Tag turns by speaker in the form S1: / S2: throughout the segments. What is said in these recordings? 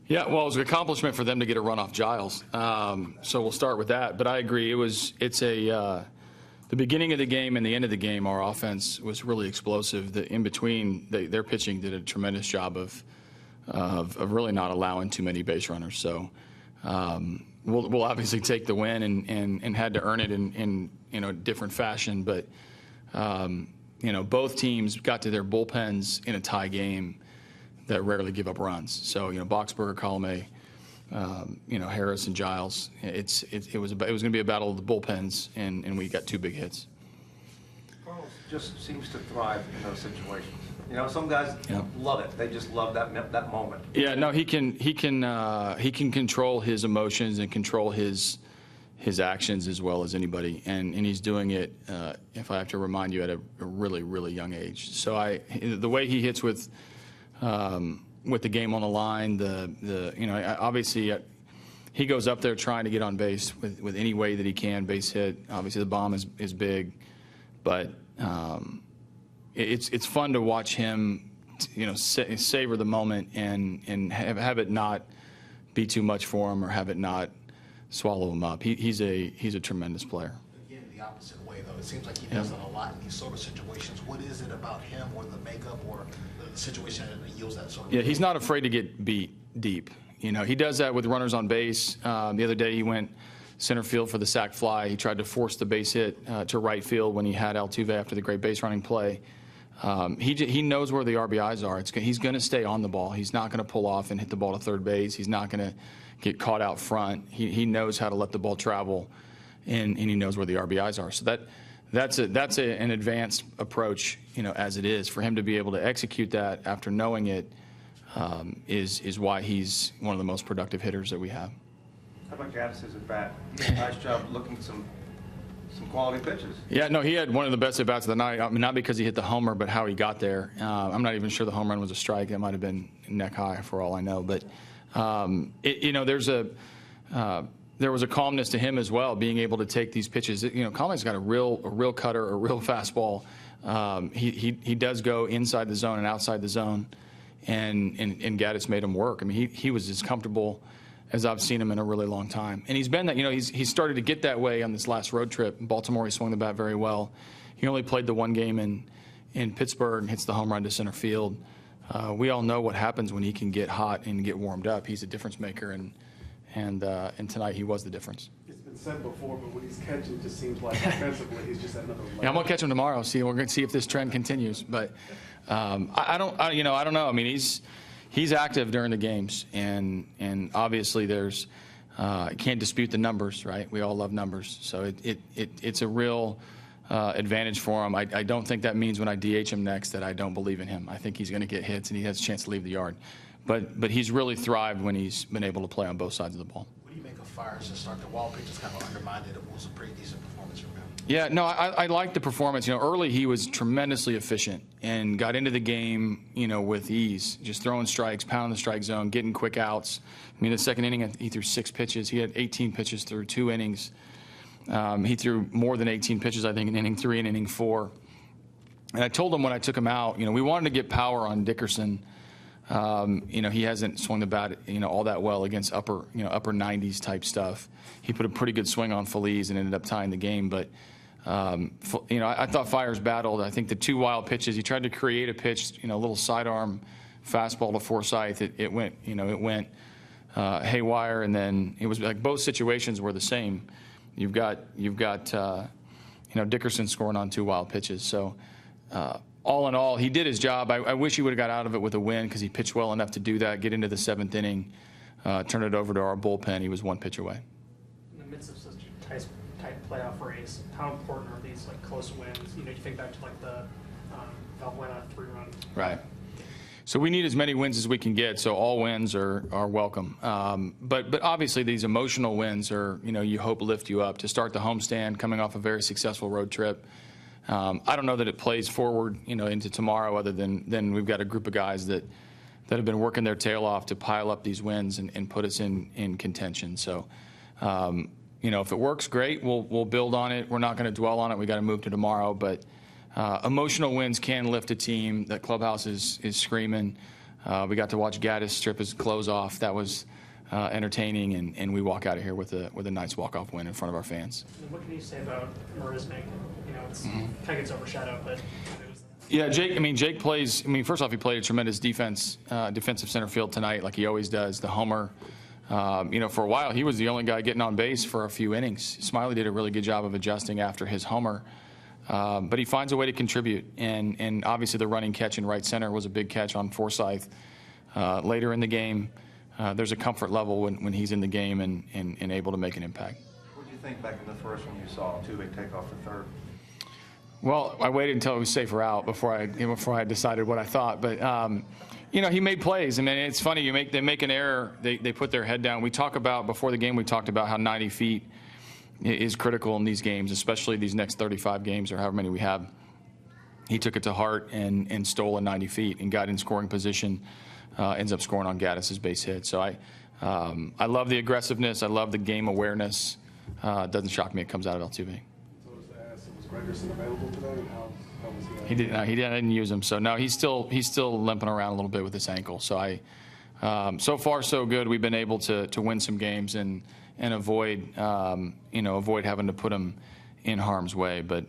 S1: Yeah, well, it was an accomplishment for them to get a run off Giles. So we'll start with that. But I agree. The beginning of the game and the end of the game, our offense was really explosive. In between, their pitching did a tremendous job of really not allowing too many base runners. So we'll obviously take the win and had to earn it in a different fashion. But both teams got to their bullpens in a tie game that rarely give up runs. So Boxberger, Colome, Harris and Giles. It was going to be a battle of the bullpens, and we got 2 big hits.
S2: Carlos just seems to thrive in those situations. Some guys love it. They just love that moment.
S1: Yeah, no, he can control his emotions and control his actions as well as anybody, and he's doing it. If I have to remind you, at a really, really young age. So the way he hits with the game on the line, obviously he goes up there trying to get on base with any way that he can, base hit. Obviously the bomb is big, but it's fun to watch him, savor the moment and have it not be too much for him or have it not swallow him up. He's a tremendous player.
S3: Again, the opposite way though. It seems like he does it a lot in these sort of situations. What is it about him or the makeup or the situation that yields that sort of?
S1: Yeah, he's not afraid to get beat deep. He does that with runners on base. The other day he went center field for the sac fly. He tried to force the base hit to right field when he had Altuve after the great base running play. He knows where the RBIs are. He's going to stay on the ball. He's not going to pull off and hit the ball to third base. He's not going to get caught out front. He knows how to let the ball travel, and he knows where the RBIs are. So that's an advanced approach, as it is. For him to be able to execute that after knowing it is why he's one of the most productive hitters that we have.
S2: How about Gattis as a bat? He did a nice job looking at some quality pitches.
S1: Yeah, no, he had one of the best at-bats of the night. I mean, not because he hit the homer, but how he got there. I'm not even sure the home run was a strike. That might have been neck high for all I know. But, there was a calmness to him as well, being able to take these pitches. Coleman's got a real cutter, a real fastball. He does go inside the zone and outside the zone, and Gattis made him work. I mean, he was as comfortable as I've seen him in a really long time. And he's been that, he's started to get that way on this last road trip. In Baltimore, he swung the bat very well. He only played the one game in Pittsburgh and hits the home run to center field. We all know what happens when he can get hot and get warmed up. He's a difference maker, and tonight he was the difference.
S4: It's been said before, but when he's catching, it just seems like offensively he's just at another level.
S1: Yeah, I'm gonna catch him tomorrow. We're gonna see if this trend continues. But I don't know. I mean, he's active during the games, and obviously there's can't dispute the numbers, right? We all love numbers, so it's a real advantage for him. I don't think that means when I DH him next that I don't believe in him. I think he's going to get hits and he has a chance to leave the yard. But he's really thrived when he's been able to play on both sides of the ball.
S3: What do you make of Fiers to start? The wall pitch is kind of undermined it. It was a pretty decent performance from him.
S1: Yeah, no, I like the performance. Early he was tremendously efficient and got into the game, with ease, just throwing strikes, pounding the strike zone, getting quick outs. I mean, the second inning he threw 6 pitches. He had 18 pitches through 2 innings. He threw more than 18 pitches, I think, in inning 3 and inning 4. And I told him when I took him out, we wanted to get power on Dickerson. He hasn't swung the bat, all that well against upper 90s type stuff. He put a pretty good swing on Phillies and ended up tying the game. But, I thought Fiers battled. I think the 2 wild pitches, he tried to create a pitch, a little sidearm fastball to Forsythe. It went haywire, and then it was like both situations were the same. You've got Dickerson scoring on 2 wild pitches. So, all in all, he did his job. I wish he would have got out of it with a win because he pitched well enough to do that, get into the 7th inning, turn it over to our bullpen. He was 1 pitch away.
S5: In the midst of such a tight playoff race, how important are these close wins? You think back to the Valbuena 3-run.
S1: Right. So we need as many wins as we can get. So all wins are welcome. But obviously these emotional wins are you hope lift you up to start the homestand, coming off a very successful road trip. I don't know that it plays forward, into tomorrow, other than we've got a group of guys that have been working their tail off to pile up these wins and put us in contention. So, if it works, great. We'll build on it. We're not going to dwell on it. We got to move to tomorrow. But emotional wins can lift a team. That clubhouse is screaming. We got to watch Gattis strip his clothes off. That was entertaining, and we walk out of here with a nice walk-off win in front of our fans.
S5: And what can you say about Marisnik? You know, it's kind of gets overshadowed, but it was.
S1: Yeah, Jake. I mean, Jake plays. I mean, first off, he played a tremendous defensive center field tonight, like he always does. The homer. You know, for a while, he was the only guy getting on base for a few innings. Smiley did a really good job of adjusting after his homer. But he finds a way to contribute, and obviously the running catch in right center was a big catch on Forsythe. Later in the game, there's a comfort level when he's in the game and able to make an impact.
S2: What did you think back in the first when you saw Altuve take off the third?
S1: Well, I waited until it was safer out before I decided what I thought. But you know, he made plays. I mean, it's funny. They make an error. They put their head down. We talk about before the game. We talked about how 90 feet is critical in these games, especially these next 35 games or however many we have. He took it to heart and stole a 90 feet and got in scoring position. Ends up scoring on Gattis' base hit. So I love the aggressiveness. I love the game awareness. It doesn't shock me it comes out of Altuve.
S4: So was Gregorson available today? And how was he?
S1: He didn't use him. So no, he's still limping around a little bit with his ankle. So so far so good. We've been able to win some games and avoid having to put him in harm's way. But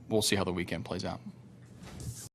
S1: we'll see how the weekend plays out.